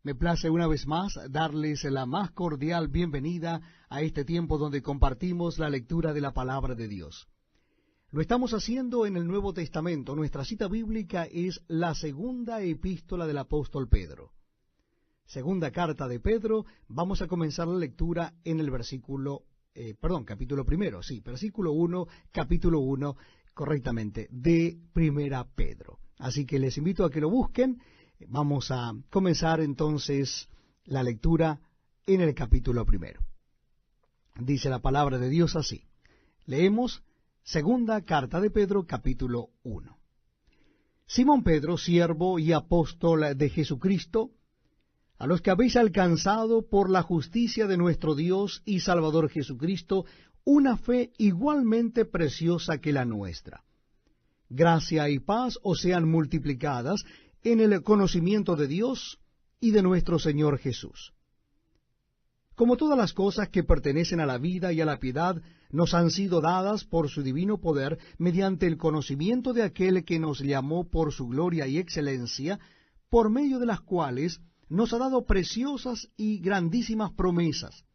Me place una vez más darles la más cordial bienvenida a este tiempo donde compartimos la lectura de la palabra de Dios. Lo estamos haciendo en el Nuevo Testamento. Nuestra cita bíblica es la segunda epístola del apóstol Pedro. Segunda carta de Pedro. Vamos a comenzar la lectura en el capítulo primero, versículo 1, capítulo 1, correctamente, de Primera Pedro. Así que les invito a que lo busquen. Vamos a comenzar entonces la lectura en el capítulo primero. Dice la palabra de Dios así. Leemos segunda carta de Pedro, capítulo 1. Simón Pedro, siervo y apóstol de Jesucristo, a los que habéis alcanzado por la justicia de nuestro Dios y Salvador Jesucristo, una fe igualmente preciosa que la nuestra. Gracia y paz os sean multiplicadas en el conocimiento de Dios y de nuestro Señor Jesús. Como todas las cosas que pertenecen a la vida y a la piedad nos han sido dadas por su divino poder, mediante el conocimiento de aquel que nos llamó por su gloria y excelencia, por medio de las cuales nos ha dado preciosas y grandísimas promesas,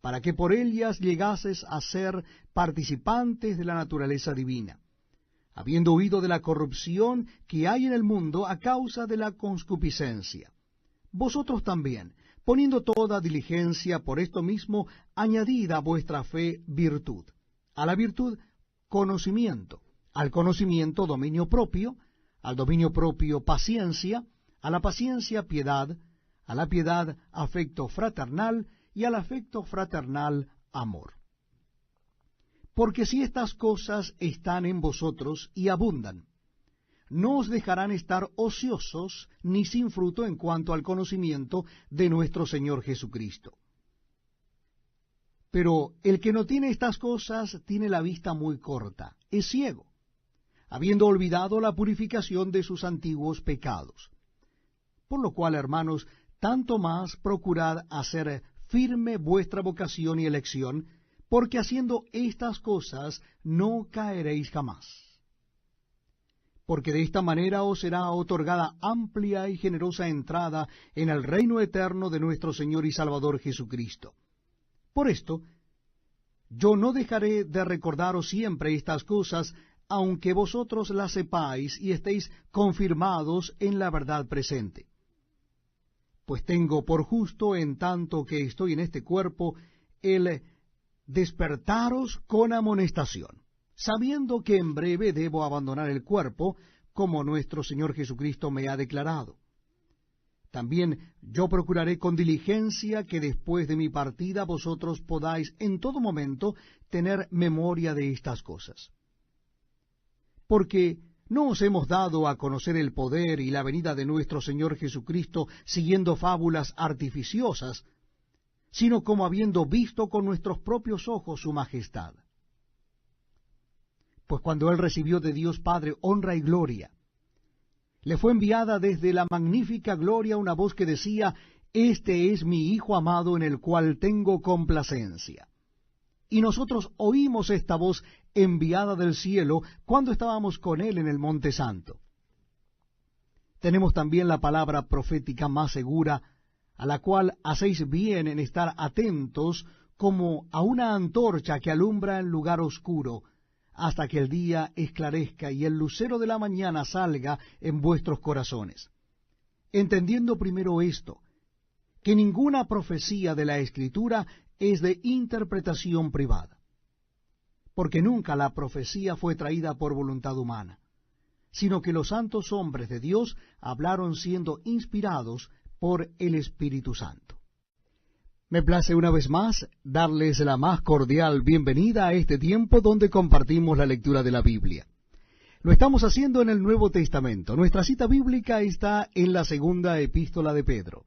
para que por ellas llegases a ser participantes de la naturaleza divina, habiendo huido de la corrupción que hay en el mundo a causa de la concupiscencia. Vosotros también, poniendo toda diligencia por esto mismo, añadid a vuestra fe virtud, a la virtud conocimiento, al conocimiento dominio propio, al dominio propio paciencia, a la paciencia piedad, a la piedad afecto fraternal y al afecto fraternal amor. Porque si estas cosas están en vosotros y abundan, no os dejarán estar ociosos ni sin fruto en cuanto al conocimiento de nuestro Señor Jesucristo. Pero el que no tiene estas cosas tiene la vista muy corta, es ciego, habiendo olvidado la purificación de sus antiguos pecados. Por lo cual, hermanos, tanto más procurad hacer firme vuestra vocación y elección, porque haciendo estas cosas no caeréis jamás. Porque de esta manera os será otorgada amplia y generosa entrada en el reino eterno de nuestro Señor y Salvador Jesucristo. Por esto, yo no dejaré de recordaros siempre estas cosas, aunque vosotros las sepáis y estéis confirmados en la verdad presente. Pues tengo por justo, en tanto que estoy en este cuerpo, el despertaros con amonestación, sabiendo que en breve debo abandonar el cuerpo, como nuestro Señor Jesucristo me ha declarado. También yo procuraré con diligencia que después de mi partida vosotros podáis en todo momento tener memoria de estas cosas. Porque no os hemos dado a conocer el poder y la venida de nuestro Señor Jesucristo siguiendo fábulas artificiosas, sino como habiendo visto con nuestros propios ojos su majestad. Pues cuando él recibió de Dios Padre honra y gloria, le fue enviada desde la magnífica gloria una voz que decía: Este es mi Hijo amado en el cual tengo complacencia. Y nosotros oímos esta voz enviada del cielo cuando estábamos con él en el Monte Santo. Tenemos también la palabra profética más segura, a la cual hacéis bien en estar atentos como a una antorcha que alumbra en lugar oscuro, hasta que el día esclarezca y el lucero de la mañana salga en vuestros corazones. Entendiendo primero esto, que ninguna profecía de la Escritura es de interpretación privada, porque nunca la profecía fue traída por voluntad humana, sino que los santos hombres de Dios hablaron siendo inspirados por el Espíritu Santo. Me place una vez más darles la más cordial bienvenida a este tiempo donde compartimos la lectura de la Biblia. Lo estamos haciendo en el Nuevo Testamento. Nuestra cita bíblica está en la segunda epístola de Pedro.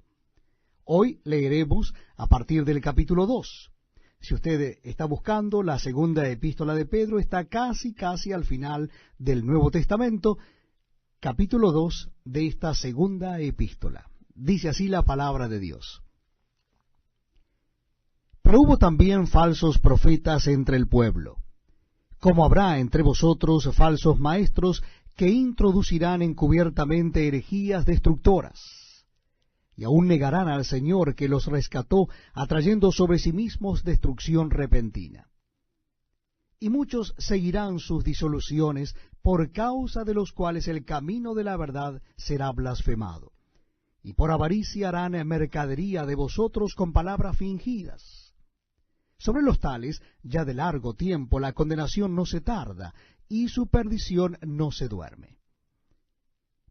Hoy leeremos a partir del capítulo 2. Si usted está buscando, la segunda epístola de Pedro está casi al final del Nuevo Testamento, capítulo 2 de esta segunda epístola. Dice así la palabra de Dios. Pero hubo también falsos profetas entre el pueblo, como habrá entre vosotros falsos maestros que introducirán encubiertamente herejías destructoras, y aún negarán al Señor que los rescató, atrayendo sobre sí mismos destrucción repentina. Y muchos seguirán sus disoluciones, por causa de los cuales el camino de la verdad será blasfemado. Y por avaricia harán mercadería de vosotros con palabras fingidas. Sobre los tales, ya de largo tiempo, la condenación no se tarda, y su perdición no se duerme.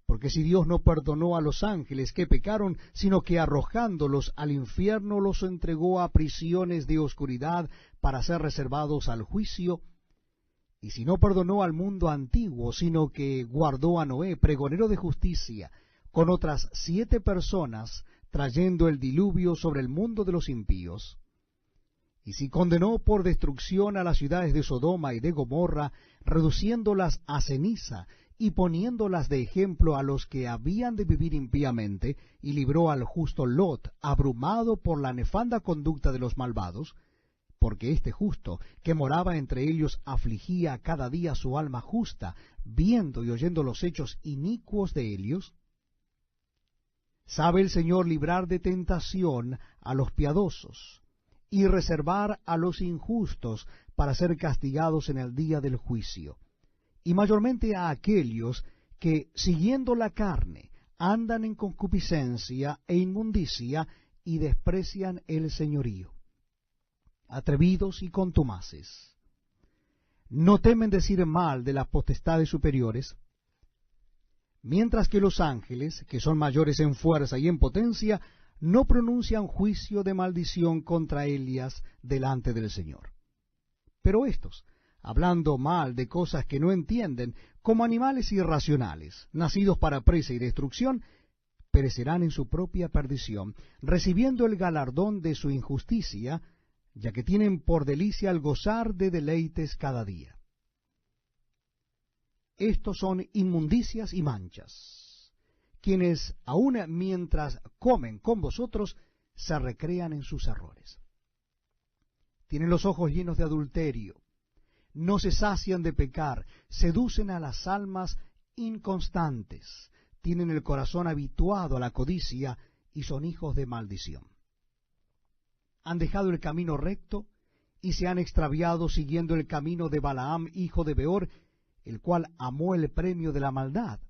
Porque si Dios no perdonó a los ángeles que pecaron, sino que arrojándolos al infierno los entregó a prisiones de oscuridad para ser reservados al juicio, y si no perdonó al mundo antiguo, sino que guardó a Noé, pregonero de justicia, con otras 7 personas, trayendo el diluvio sobre el mundo de los impíos, y si condenó por destrucción a las ciudades de Sodoma y de Gomorra, reduciéndolas a ceniza, y poniéndolas de ejemplo a los que habían de vivir impíamente, y libró al justo Lot, abrumado por la nefanda conducta de los malvados, porque este justo, que moraba entre ellos, afligía cada día su alma justa, viendo y oyendo los hechos inicuos de ellos. Sabe el Señor librar de tentación a los piadosos, y reservar a los injustos para ser castigados en el día del juicio, y mayormente a aquellos que, siguiendo la carne, andan en concupiscencia e inmundicia, y desprecian el señorío, atrevidos y contumaces. No temen decir mal de las potestades superiores, mientras que los ángeles, que son mayores en fuerza y en potencia, no pronuncian juicio de maldición contra Elías delante del Señor. Pero estos, hablando mal de cosas que no entienden, como animales irracionales, nacidos para presa y destrucción, perecerán en su propia perdición, recibiendo el galardón de su injusticia, ya que tienen por delicia el gozar de deleites cada día. Estos son inmundicias y manchas, quienes aun mientras comen con vosotros, se recrean en sus errores. Tienen los ojos llenos de adulterio, no se sacian de pecar, seducen a las almas inconstantes, tienen el corazón habituado a la codicia y son hijos de maldición. Han dejado el camino recto y se han extraviado siguiendo el camino de Balaam, hijo de Beor, el cual amó el premio de la maldad,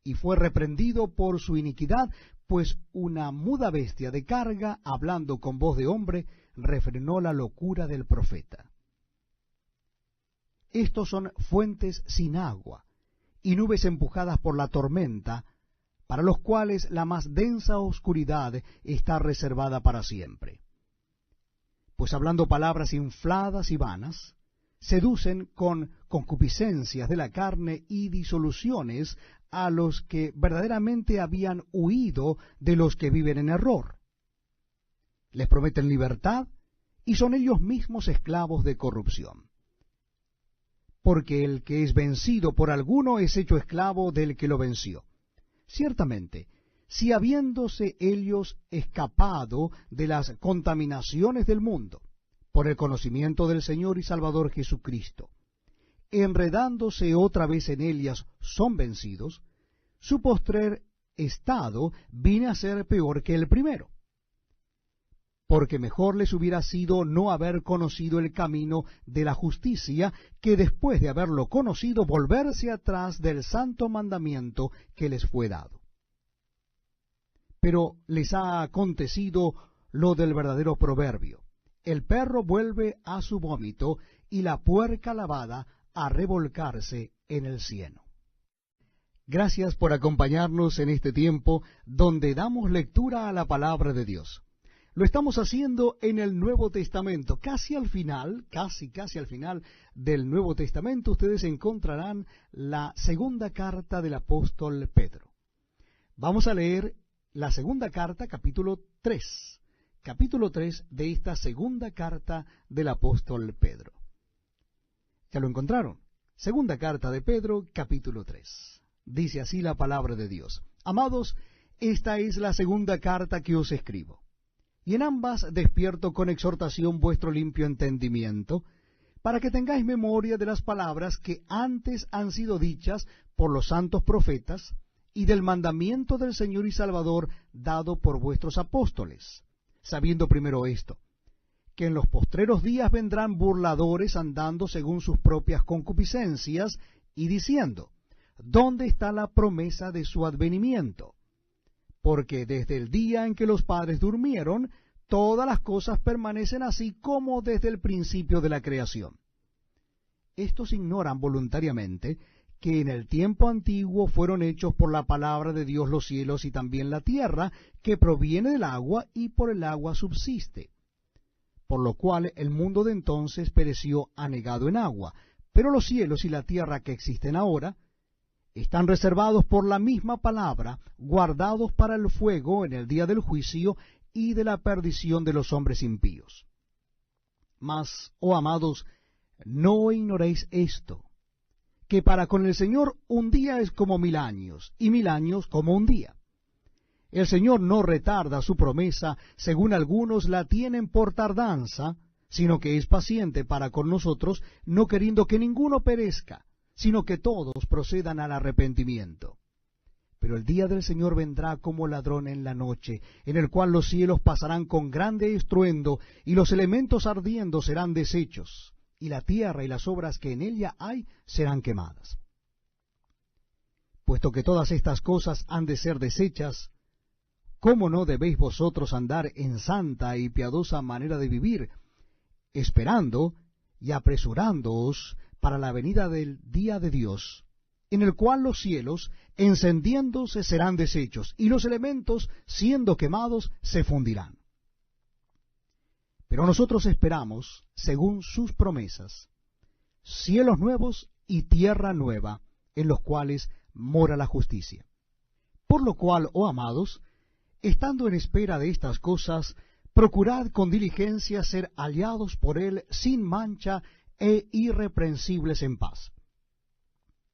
y fue reprendido por su iniquidad, pues una muda bestia de carga, hablando con voz de hombre, refrenó la locura del profeta. Estos son fuentes sin agua, y nubes empujadas por la tormenta, para los cuales la más densa oscuridad está reservada para siempre. Pues hablando palabras infladas y vanas, seducen con concupiscencias de la carne y disoluciones a los que verdaderamente habían huido de los que viven en error. Les prometen libertad y son ellos mismos esclavos de corrupción. Porque el que es vencido por alguno es hecho esclavo del que lo venció. Ciertamente, si habiéndose ellos escapado de las contaminaciones del mundo, por el conocimiento del Señor y Salvador Jesucristo, enredándose otra vez en ellas, son vencidos, su postrer estado viene a ser peor que el primero. Porque mejor les hubiera sido no haber conocido el camino de la justicia, que después de haberlo conocido volverse atrás del santo mandamiento que les fue dado. Pero les ha acontecido lo del verdadero proverbio: el perro vuelve a su vómito y la puerca lavada a revolcarse en el cieno. Gracias por acompañarnos en este tiempo donde damos lectura a la palabra de Dios. Lo estamos haciendo en el Nuevo Testamento. Casi al final del Nuevo Testamento, ustedes encontrarán la segunda carta del apóstol Pedro. Vamos a leer la segunda carta, capítulo 3 de esta segunda carta del apóstol Pedro. ¿Ya lo encontraron? Segunda carta de Pedro, capítulo 3. Dice así la palabra de Dios: Amados, esta es la segunda carta que os escribo, y en ambas despierto con exhortación vuestro limpio entendimiento, para que tengáis memoria de las palabras que antes han sido dichas por los santos profetas, y del mandamiento del Señor y Salvador dado por vuestros apóstoles, sabiendo primero esto, que en los postreros días vendrán burladores andando según sus propias concupiscencias y diciendo, ¿dónde está la promesa de su advenimiento? Porque desde el día en que los padres durmieron, todas las cosas permanecen así como desde el principio de la creación. Estos ignoran voluntariamente que en el tiempo antiguo fueron hechos por la palabra de Dios los cielos y también la tierra, que proviene del agua y por el agua subsiste. Por lo cual el mundo de entonces pereció anegado en agua, pero los cielos y la tierra que existen ahora están reservados por la misma palabra, guardados para el fuego en el día del juicio y de la perdición de los hombres impíos. Mas, oh amados, no ignoréis esto, que para con el Señor un día es como 1000 años, y 1000 años como un día. El Señor no retarda su promesa, según algunos la tienen por tardanza, sino que es paciente para con nosotros, no queriendo que ninguno perezca, sino que todos procedan al arrepentimiento. Pero el día del Señor vendrá como ladrón en la noche, en el cual los cielos pasarán con grande estruendo, y los elementos ardiendo serán deshechos, y la tierra y las obras que en ella hay serán quemadas. Puesto que todas estas cosas han de ser deshechas, ¿cómo no debéis vosotros andar en santa y piadosa manera de vivir, esperando y apresurándoos para la venida del día de Dios, en el cual los cielos, encendiéndose, serán deshechos, y los elementos, siendo quemados, se fundirán? Pero nosotros esperamos, según sus promesas, cielos nuevos y tierra nueva, en los cuales mora la justicia. Por lo cual, oh amados, estando en espera de estas cosas, procurad con diligencia ser hallados por él sin mancha e irreprensibles en paz.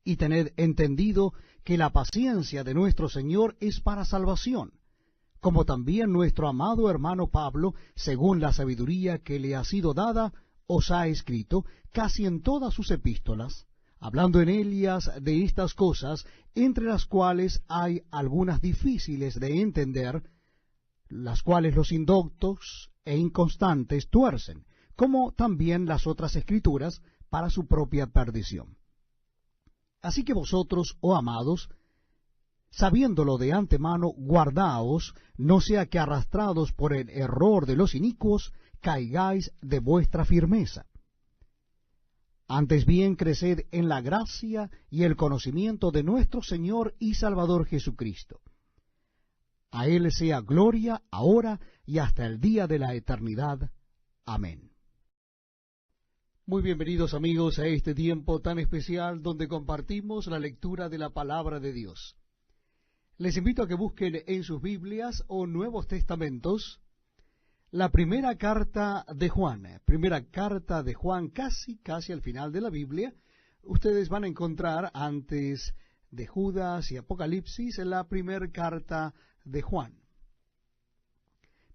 Y tened entendido que la paciencia de nuestro Señor es para salvación, como también nuestro amado hermano Pablo, según la sabiduría que le ha sido dada, os ha escrito casi en todas sus epístolas, hablando en ellas de estas cosas, entre las cuales hay algunas difíciles de entender, las cuales los indoctos e inconstantes tuercen, como también las otras escrituras, para su propia perdición. Así que vosotros, oh amados, sabiéndolo de antemano, guardaos, no sea que arrastrados por el error de los inicuos, caigáis de vuestra firmeza. Antes bien creced en la gracia y el conocimiento de nuestro Señor y Salvador Jesucristo. A Él sea gloria ahora y hasta el día de la eternidad. Amén. Muy bienvenidos amigos a este tiempo tan especial donde compartimos la lectura de la palabra de Dios. Les invito a que busquen en sus Biblias o Nuevos Testamentos la primera carta de Juan, casi al final de la Biblia. Ustedes van a encontrar antes de Judas y Apocalipsis en la primera carta de Juan.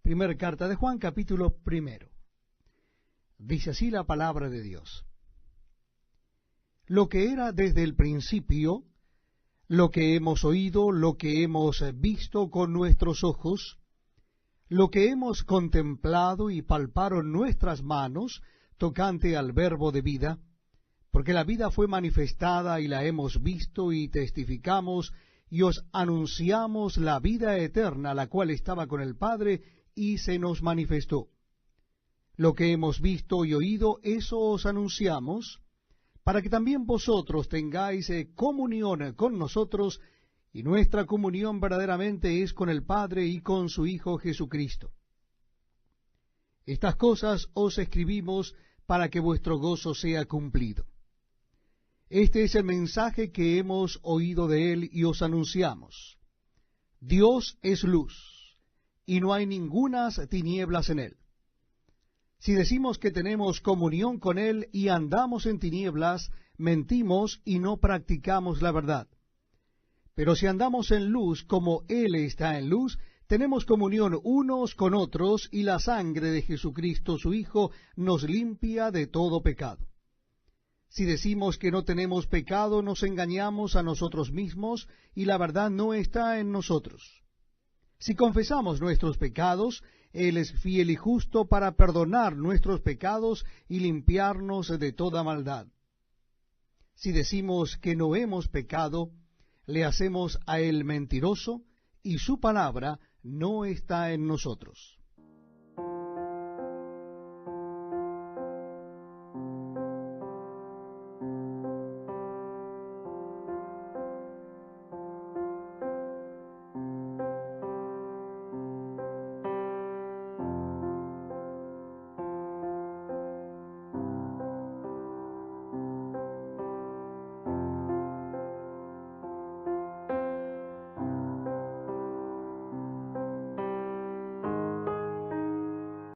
Primera carta de Juan, capítulo 1. Dice así la palabra de Dios. Lo que era desde el principio, lo que hemos oído, lo que hemos visto con nuestros ojos, lo que hemos contemplado y palparon nuestras manos tocante al verbo de vida, porque la vida fue manifestada y la hemos visto y testificamos y os anunciamos la vida eterna, la cual estaba con el Padre y se nos manifestó. Lo que hemos visto y oído, eso os anunciamos, para que también vosotros tengáis comunión con nosotros, y nuestra comunión verdaderamente es con el Padre y con su Hijo Jesucristo. Estas cosas os escribimos para que vuestro gozo sea cumplido. Este es el mensaje que hemos oído de Él y os anunciamos. Dios es luz, y no hay ningunas tinieblas en Él. Si decimos que tenemos comunión con Él y andamos en tinieblas, mentimos y no practicamos la verdad. Pero si andamos en luz como Él está en luz, tenemos comunión unos con otros, y la sangre de Jesucristo su Hijo nos limpia de todo pecado. Si decimos que no tenemos pecado, nos engañamos a nosotros mismos, y la verdad no está en nosotros. Si confesamos nuestros pecados, Él es fiel y justo para perdonar nuestros pecados y limpiarnos de toda maldad. Si decimos que no hemos pecado, le hacemos a Él mentiroso, y su palabra no está en nosotros.